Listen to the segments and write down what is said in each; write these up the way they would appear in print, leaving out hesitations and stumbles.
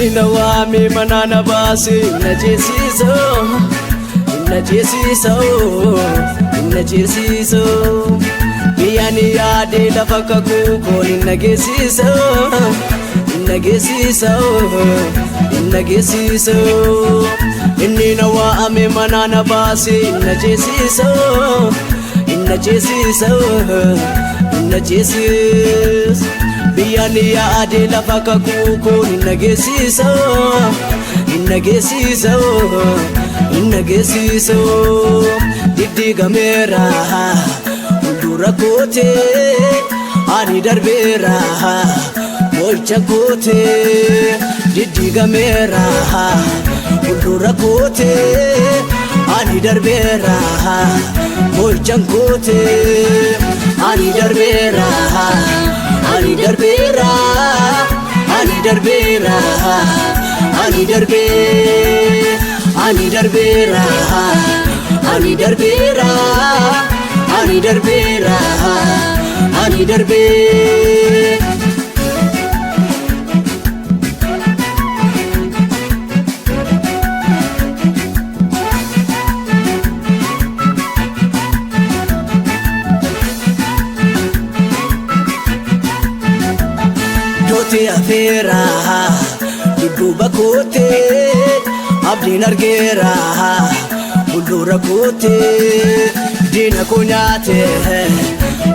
inni na waame mana na baase na jeesiso na jeesiso na jeesiso biyani yaade lafa kakuu na geesiso na geesiso na geesiso inni na waame mana na baase na jeesiso na jeesiso na jeesiso biyani yaade lafa kakuu na geesiso na geesiso na geesiso diddigamera dura kote ani darbera bolcha kote diddigamera dura kote ani darbera bolcha kote ani darbera ani darbera ani darbera ani darbe ani darbera ani darbera ani darbera ani darbe dote afera duduba kote abdin argera Ulura kote dina kunyate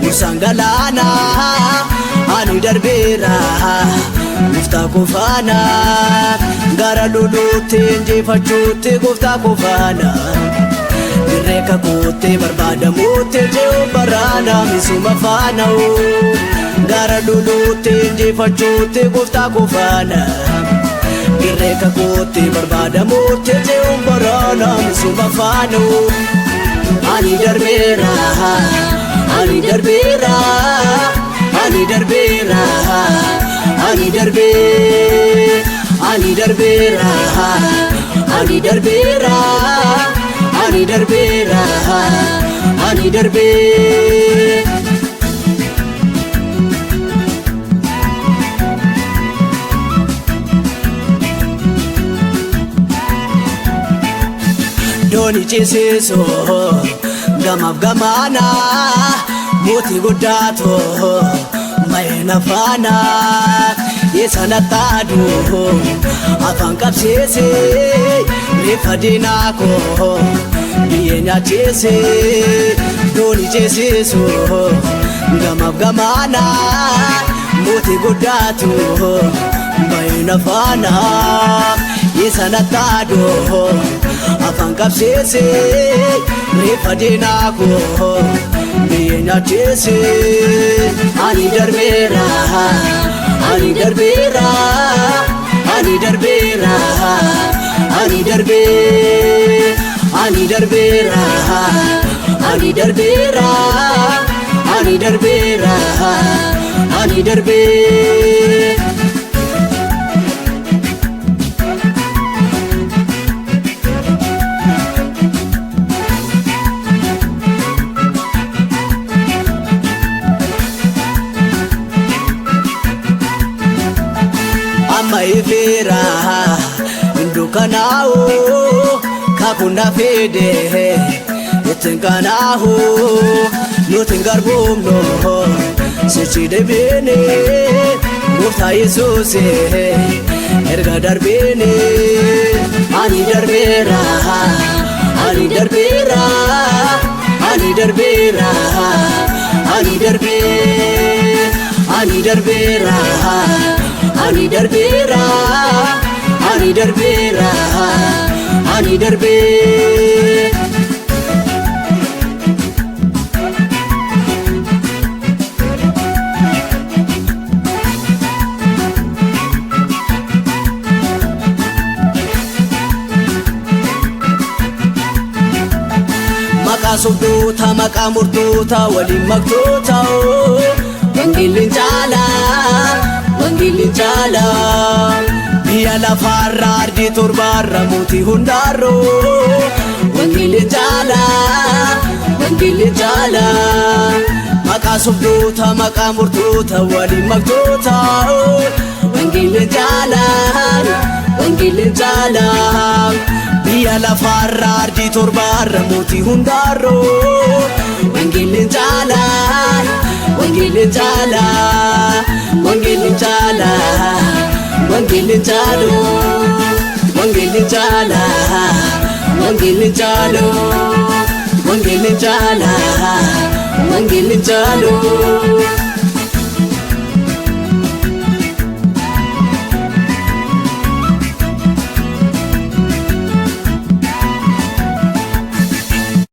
usangalana ani darbera gufta kufana gara lulute njefachote gufta kufana direka kote barbada mote je barana misuma fana gara lulute njefachote gufta kufana direka kote barbada mote je barana misuma fana ani darbera ani darbera ani darbera ani darbe ani darbera ani darbera ani darbera ani darbe doni chesiso gamaf gamana moti gudato mayna fana yesana tadu afan kapsese refadina ko yenya chese doni chesiso gamaf gamana moti gudato mayna fana yesana tadu afan kapsese refadina ko yenya chese ani darbera ani darbera ani darbera ani darbe ani darbera ani darbera ani darbera ani darbe maivera ndukanao kakunda fede etenkanao notengarbomno sechide bene mufta yesuse erga darbene ani darbera ani darbera ani darbera ani darbe ani darbera ani darbera ani darbera ani darbe maka subduta maka murduta wali maktota wangilin jala wangilin jala biya la farrar di turbarra muti hundaro wangilin jala maka subduta maka murduta wali maktota wangeelin caala wangeelin caala biyya lafarraa ardii torbaarra mootii hundaarroo wangeelin caala wangeelin caala wangeelin caala wangeelin caaloo wangeelin caala wangeelin caaloo wangeelin caala wangeelin caaloo